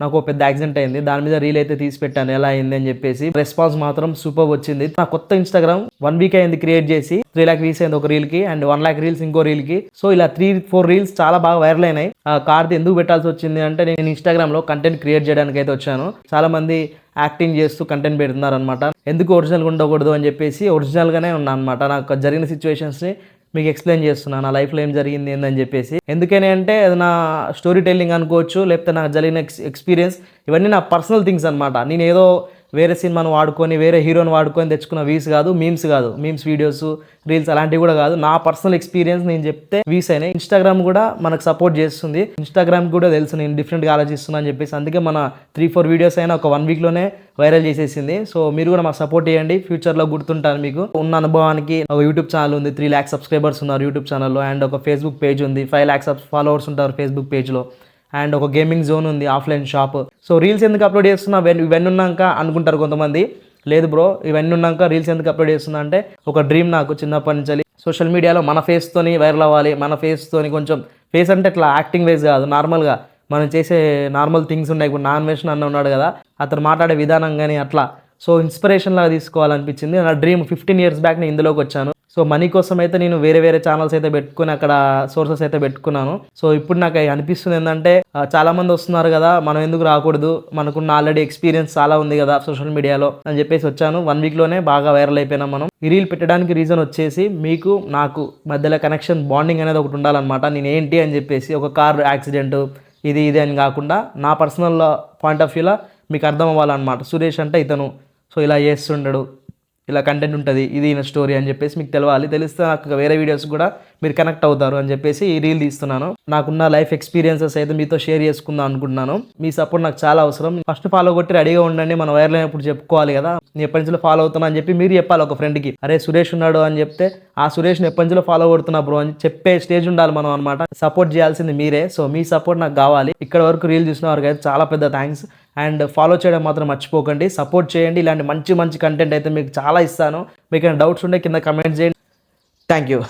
నాకు ఒక పెద్ద యాక్సిడెంట్ అయింది, దాని మీద రీల్ అయితే తీసి పెట్టాను ఎలా అయింది అని చెప్పేసి. రెస్పాన్స్ మాత్రం సూపర్ వచ్చింది. నా కొత్త ఇన్స్టాగ్రామ్ 1 వీక్ అయింది క్రియేట్ చేసి, 3 లాక్ వ్యూస్ అయింది ఒక రీల్ కి అండ్ 1 లాక్ రీల్స్ ఇంకో రీల్ కి. సో ఇలా 3-4 రీల్స్ చాలా బాగా వైరల్ అయినాయి. ఆ కార్ది ఎందుకు పెట్టాల్సి వచ్చింది అంటే, నేను ఇన్స్టాగ్రామ్ లో కంటెంట్ క్రియేట్ చేయడానికి అయితే వచ్చాను. చాలా మంది యాక్టింగ్ చేస్తూ కంటెంట్ పెడుతున్నారు అనమాట. ఎందుకు ఒరిజినల్గా ఉండకూడదు అని చెప్పేసి ఒరిజినల్గానే ఉన్నా అనమాట. నాకు జరిగిన సిచ్యువేషన్స్ని మీకు ఎక్స్ప్లెయిన్ చేస్తున్నాను, నా లైఫ్లో ఏం జరిగింది ఏందని చెప్పేసి. ఎందుకని అంటే అది నా స్టోరీ టెల్లింగ్ అనుకోవచ్చు, లేకపోతే నాకు జరిగిన ఎక్స్పీరియన్స్. ఇవన్నీ నా పర్సనల్ థింగ్స్ అనమాట. నేను ఏదో వేరే సినిమాను వాడుకొని వేరే హీరోని వాడుకొని తెచ్చుకున్న వ్యూస్ కాదు, మీమ్స్ వీడియోస్, రీల్స్ అలాంటివి కూడా కాదు. నా పర్సనల్ ఎక్స్పీరియన్స్ నేను చెప్తే వ్యూస్ అయినాయి. ఇన్స్టాగ్రామ్ కూడా మనకు సపోర్ట్ చేస్తుంది. ఇన్స్టాగ్రామ్ కూడా తెలుసు నేను డిఫరెంట్గా ఆలోచిస్తున్నాను అని చెప్పేసి, అందుకే మన 3-4 వీడియోస్ అయినా ఒక 1 వీక్లోనే వైరల్ చేసేసింది. సో మీరు కూడా మాకు సపోర్ట్ చేయండి, ఫ్యూచర్లో గుర్తుంటాను మీకు. ఉన్న అనుభవానికి ఒక యూట్యూబ్ ఛానల్ ఉంది, 3 లాక్ సబ్స్క్రైబర్స్ ఉన్నారు యూట్యూబ్ ఛానల్లో, అండ్ ఒక ఫేస్బుక్ పేజ్ ఉంది, 5 లాక్ ఫాలోవర్స్ ఉంటారు ఫేస్బుక్ పేజ్లో, అండ్ ఒక గేమింగ్ జోన్ ఉంది, ఆఫ్లైన్ షాప్. సో రీల్స్ ఎందుకు అప్లోడ్ చేస్తున్నా ఇవన్నీ ఉన్నాక అనుకుంటారు కొంతమంది. లేదు బ్రో, ఇవన్నీ ఉన్నాక రీల్స్ ఎందుకు అప్లోడ్ చేస్తున్నా అంటే, ఒక డ్రీమ్ నాకు చిన్నప్పటి నుంచి. సోషల్ మీడియాలో మన ఫేస్తోని వైరల్ అవ్వాలి, మన ఫేస్తోని కొంచెం ఫేస్ అంటే ఇట్లా యాక్టింగ్ వేస్ కాదు, నార్మల్గా మనం చేసే నార్మల్ థింగ్స్ ఉన్నాయి. ఇప్పుడు నాన్వేషన్ అన్న ఉన్నాడు కదా, అతను మాట్లాడే విధానం కానీ అట్లా సో ఇన్స్పిరేషన్ లాగా తీసుకోవాలనిపించింది. నా డ్రీమ్ 15 ఇయర్స్ బ్యాక్ నేను ఇందులోకి వచ్చాను. సో మనీ కోసం అయితే నేను వేరే ఛానల్స్ అయితే పెట్టుకుని అక్కడ సోర్సెస్ అయితే పెట్టుకున్నాను. సో ఇప్పుడు నాకు అనిపిస్తుంది ఏంటంటే, చాలా మంది వస్తున్నారు కదా, మనం ఎందుకు రాకూడదు, మనకున్న ఆల్రెడీ ఎక్స్పీరియన్స్ చాలా ఉంది కదా సోషల్ మీడియాలో అని చెప్పేసి వచ్చాను. 1 వీక్లోనే బాగా వైరల్ అయిపోయినాం మనం. ఈ రీల్ పెట్టడానికి రీజన్ వచ్చేసి, మీకు నాకు మధ్యలో కనెక్షన్, బాండింగ్ అనేది ఒకటి ఉండాలన్నమాట. నేను ఏంటి అని చెప్పేసి, ఒక కార్ యాక్సిడెంట్ ఇది అని కాకుండా నా పర్సనల్ పాయింట్ ఆఫ్ వ్యూలో మీకు అర్థం అవ్వాలన్నమాట. సురేష్ అంటే ఇతను, సో ఇలా చేస్తుండడు, ఇలా కంటెంట్ ఉంటుంది, ఇది నా స్టోరీ అని చెప్పేసి మీకు తెలవాలి. తెలిస్తే నాకు వేరే వీడియోస్ కూడా మీరు కనెక్ట్ అవుతారు అని చెప్పేసి ఈ రీల్ తీస్తున్నాను. నాకున్న లైఫ్ ఎక్స్పీరియన్సెస్ అయితే మీతో షేర్ చేసుకుందాం అనుకుంటున్నాను. మీ సపోర్ట్ నాకు చాలా అవసరం. ఫస్ట్ ఫాలో కొట్టి రెడీగా ఉండండి, మనం వైరల్ అయినప్పుడు చెప్పుకోవాలి కదా, నేను ఎప్పటి నుంచో ఫాలో అవుతున్నా అని చెప్పి మీరు చెప్పాలి ఒక ఫ్రెండ్కి. అరే సురేష్ ఉన్నాడు అని చెప్తే, ఆ సురేష్ని ఎప్పటి నుంచో ఫాలో కొడుతున్నా బ్రో అని చెప్పే స్టేజ్ ఉండాలి మనం అనమాట. సపోర్ట్ చేయాల్సింది మీరే. సో మీ సపోర్ట్ నాకు కావాలి. ఇక్కడ వరకు రీల్ చూసిన వారికి అయితే చాలా పెద్ద థ్యాంక్స్. అండ్ ఫాలో చేయడం మాత్రం మర్చిపోకండి, సపోర్ట్ చేయండి. ఇలాంటి మంచి కంటెంట్ అయితే మీకు చాలా ఇస్తాను. మీకు ఏమైనా డౌట్స్ ఉంటే కింద కమెంట్ చేయండి. Thank you.